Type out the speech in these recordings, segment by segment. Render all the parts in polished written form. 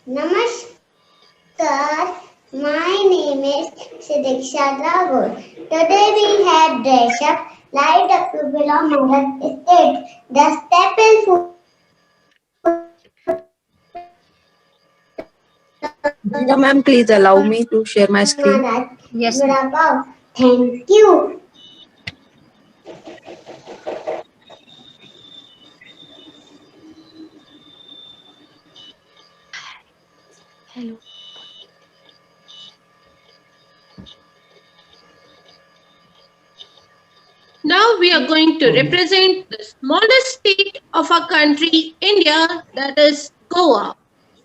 Namaskar, my name is Sidiksha Tagore. Today we have dressed up like the people of Maharashtra state. The staple food Geeta ma'am, please allow me to share my screen. Yes, Vada Pav. Thank you. Hello. now we are going to represent the smallest state of our country, India, that is Goa,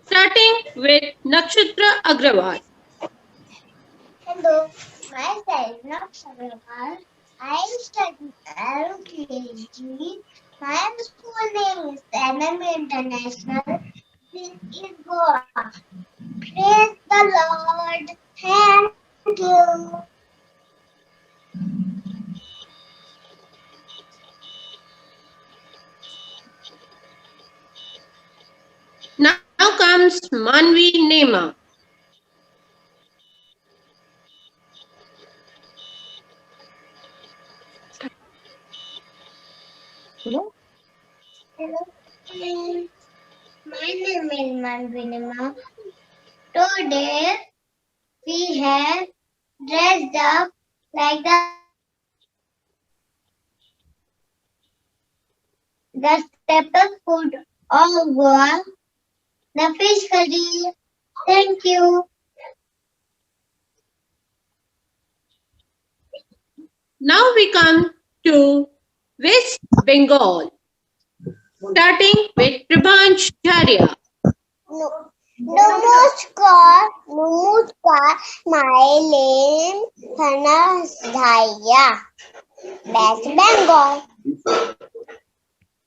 starting with Nakshatra Agrawal. Hello, myself Naksha Agrawal. I am studying LKG. My school name is MM International. This is Goa. Praise the Lord. Thank you. Now comes Manvi Nema. Hello. Hello, friends. My name is Manvinima. Today we have dressed up like the staple food of Goa, the fish curry. Thank you. Now we come to West Bengal, starting with Prabhansh Jharia. No. Namaskar, my name Hana Dhaya, West Bengal.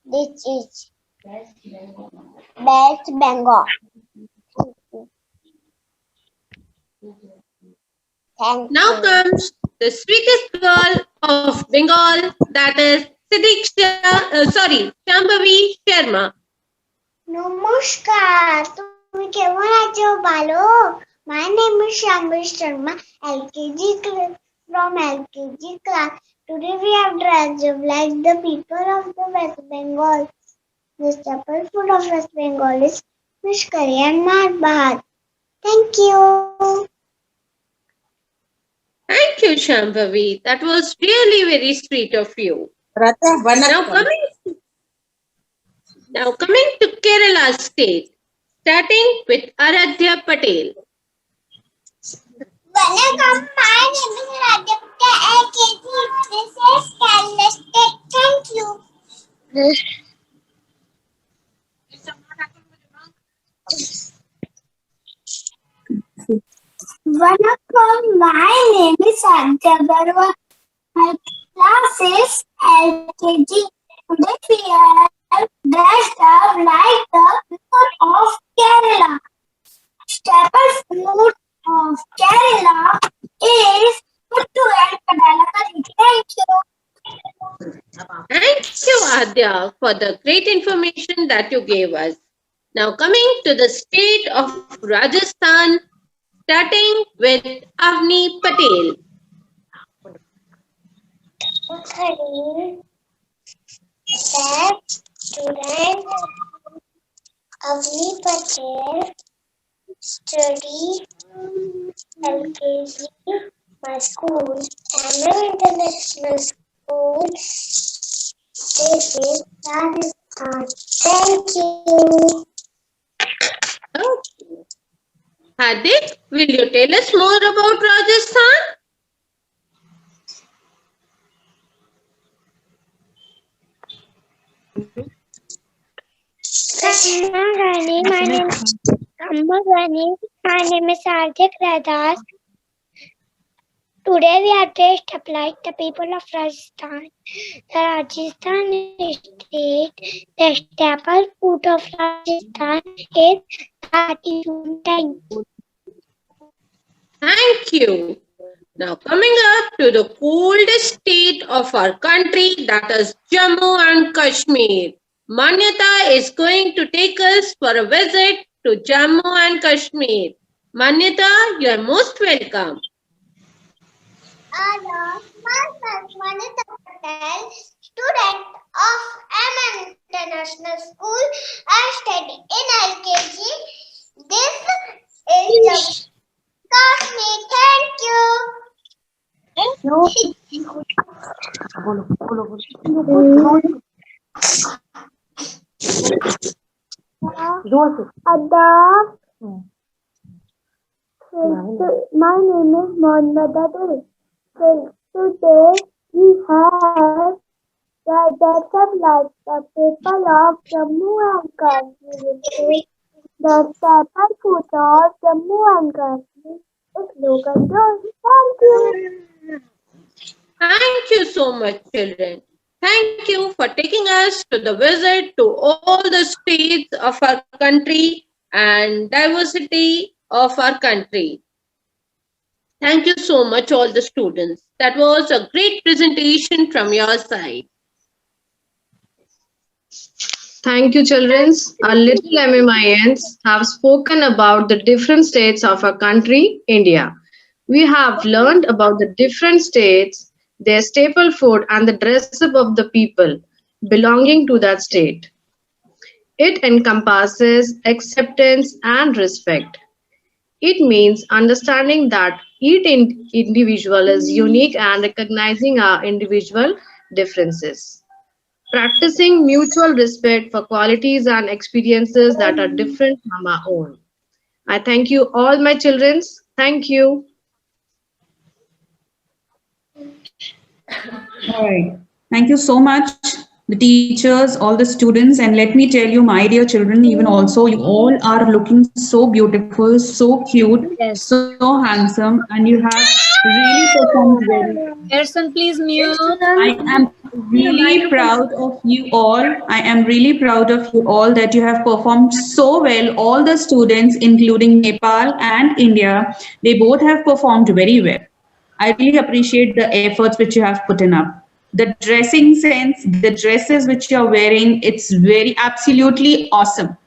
This is West Bengal. Thank Now you. comes the sweetest girl of Bengal, that is Shambhavi Sharma. নমস্কার তুমি কেমন আছো ভালো My name is Shambhavi Sharma, LKG from LKG class. Today we have dressed up like the people of the West Bengal. The staple food of West Bengal is fish curry and mar bhat. Thank you. Thank you, Shambhavi. That was really very sweet of you. Now coming to Kerala state, starting with Aradhya Patel. Welcome, my name is Radhika LKG. This is Kerala State. Thank you. Welcome, my name is Adya Garwa. My class is LKG. Today we are dressed up like the people of Kerala. Staple food of Kerala is puttu and kadala curry. Thank you. Thank you, Adya, for the great information that you gave us. Now coming to the state of Rajasthan, starting with Avni Patel. That student Avni Patel study LKG, my school, Amber International School. This is Rajasthan. Thank you. Okay. Hardik, will you tell us more about Rajasthan? My name is Hardik Radas. Today we are dressed up like the people of Rajasthan. The Rajasthan state, the staple food of Rajasthan is Thati. Thank you. Now coming up to the coldest state of our country, that is Jammu and Kashmir. Manyata is going to take us for a visit to Jammu and Kashmir. Manyata, you are most welcome. Hello, myself Manita Patel, student of MM International School. I study in LKG. This is Kashmir. Thank you. Adab. My name is Mohammad Adil. Today we have the death of life, the people of Jammu and Kashmir. The staple food of Jammu and Kashmir is local joy. Thank you. Thank you so much, children. Thank you for taking us to the visit to all the states of our country and diversity of our country. Thank you so much, all the students. That was a great presentation from your side. Thank you, children. Our little MMINs have spoken about the different states of our country, India. We have learned about the different states, their staple food, and the dress up of the people belonging to that state. It encompasses acceptance and respect. It means understanding that each individual is unique and recognizing our individual differences. Practicing mutual respect for qualities and experiences that are different from our own. I thank you all my children. Thank you. All right. Thank you so much, the teachers, all the students. And let me tell you, my dear children, even also, you all are looking so beautiful, so cute, so handsome, and you have really performed well. Harrison, please mute. I am really proud of you all. I am really proud of you all that you have performed so well. All the students, including Nepal and India, they both have performed very well. I really appreciate the efforts which you have put in up. The dressing sense, the dresses which you are wearing, it's very absolutely awesome.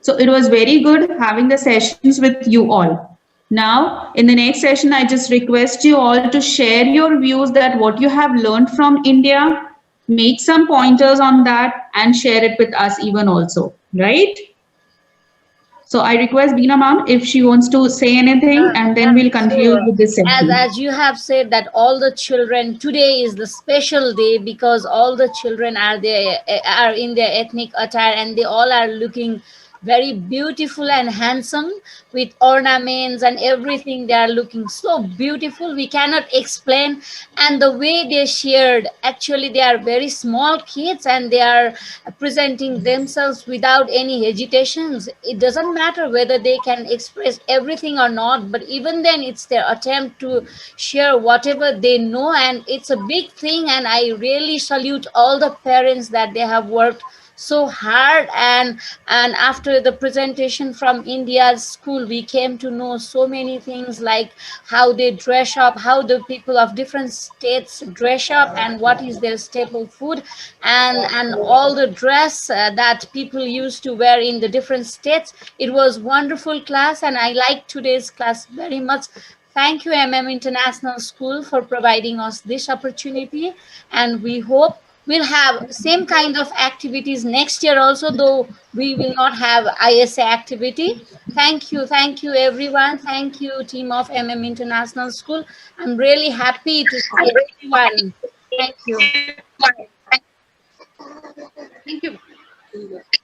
So it was very good having the sessions with you all. Now, in the next session, I just request you all to share your views that what you have learned from India, make some pointers on that and share it with us even also, right? So I request Beena ma'am if she wants to say anything and then we'll conclude with this session. As you have said that all the children, today is the special day because all the children are there, are in their ethnic attire and they all are looking very beautiful and handsome with ornaments and everything. They are looking so beautiful, we cannot explain. And the way they shared, actually they are very small kids and they are presenting themselves without any hesitations. It doesn't matter whether they can express everything or not, but even then it's their attempt to share whatever they know, and it's a big thing. And I really salute all the parents that they have worked so hard. And after the presentation from India's school, we came to know so many things, like how they dress up, how the people of different states dress up, and what is their staple food, and all the dress that people used to wear in the different states. It was wonderful class and I like today's class very much. Thank you, International School, for providing us this opportunity, and we hope we'll have same kind of activities next year also, though we will not have ISA activity. Thank you everyone. Thank you, team of International School. I'm really happy to see everyone. Thank you. Thank you.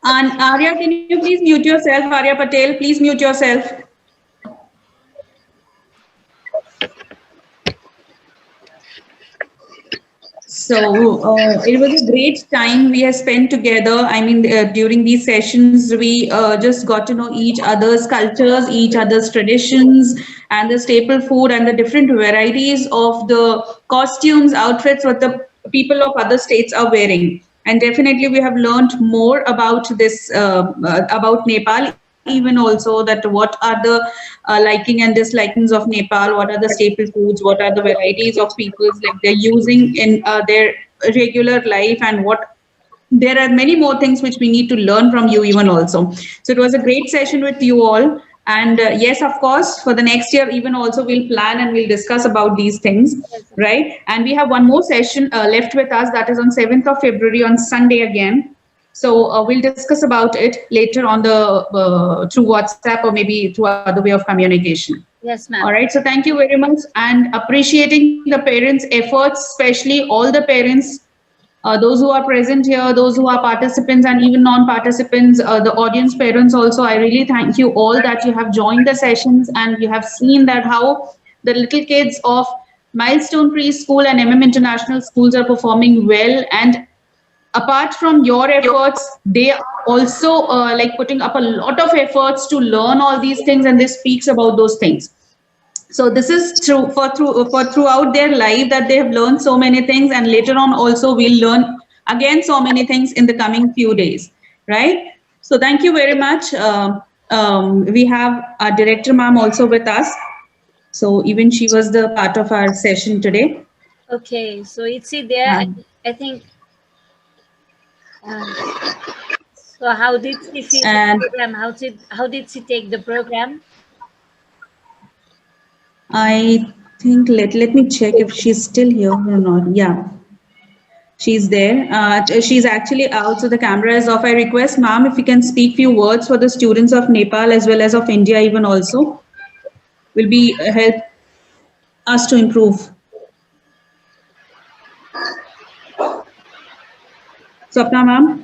And Arya, can you please mute yourself? Arya Patel, please mute yourself. So it was a great time we have spent together. I mean, during these sessions, we just got to know each other's cultures, each other's traditions, and the staple food and the different varieties of the costumes, outfits, what the people of other states are wearing. And definitely we have learned more about this, about Nepal, even also that what are the liking and dislikings of Nepal, what are the staple foods, what are the varieties of peoples like they're using in their regular life, and what there are many more things which we need to learn from you even also. So it was a great session with you all. And yes, of course, for the next year, even also we'll plan and we'll discuss about these things, right? And we have one more session left with us, that is on 7th of February on Sunday again. So we'll discuss about it later on the through WhatsApp or maybe through other way of communication. Yes, ma'am. All right. So thank you very much, and appreciating the parents' efforts, especially all the parents, those who are present here, those who are participants, and even non-participants, the audience parents also. I really thank you all that you have joined the sessions and you have seen that how the little kids of Milestone Preschool and International Schools are performing well. And apart from your efforts, they are also like putting up a lot of efforts to learn all these things, and this speaks about those things. So this is true for throughout their life, that they have learned so many things, and later on also we'll learn again so many things in the coming few days, right? So thank you very much. We have our director ma'am also with us, so even she was the part of our session today. Okay, so it's it there. I think. So how did she feel And the program? How did she take the program? I think let me check if she's still here or not. Yeah, she's there. She's actually out, so the camera is off. I request, ma'am, if you can speak few words for the students of Nepal as well as of India, even also, will be help us to improve. Swapna, ma'am.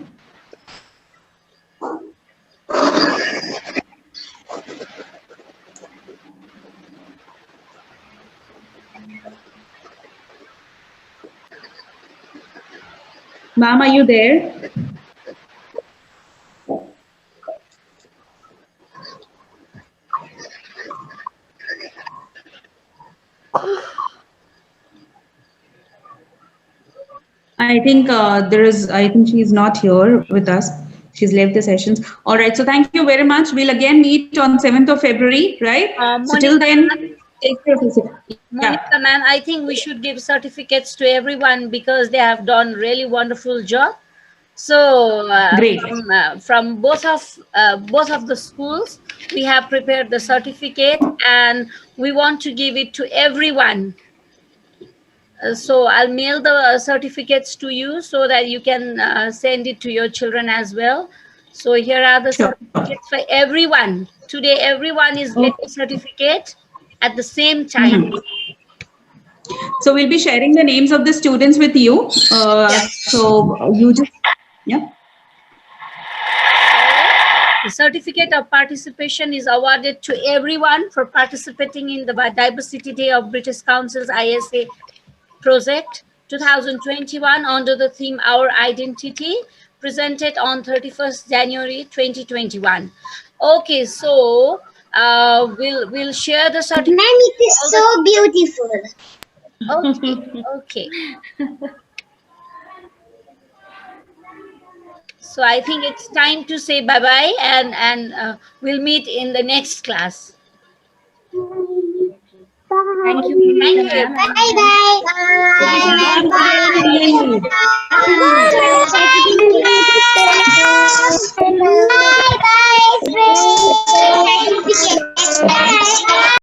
Ma'am, are you there? I think I think she's not here with us. She's left the sessions. All right. So thank you very much. We'll again meet on 7th of February, right? So till then, take care of yourself. Monica, ma'am, I think we should give certificates to everyone because they have done really wonderful job. So Great. From both of the schools, we have prepared the certificate, and we want to give it to everyone. So I'll mail the certificates to you so that you can send it to your children as well. So here are the certificates for everyone. Today, everyone is getting certificate at the same time. So we'll be sharing the names of the students with you. So you just, yeah. The certificate of participation is awarded to everyone for participating in the Diversity Day of British Council's ISA project 2021 under the theme Our Identity, presented on 31st January 2021. Okay, so we'll share the certificate. Ma'am, it is so beautiful. Okay. So I think it's time to say bye-bye, and we'll meet in the next class. Thank you. Bye-bye. Bye.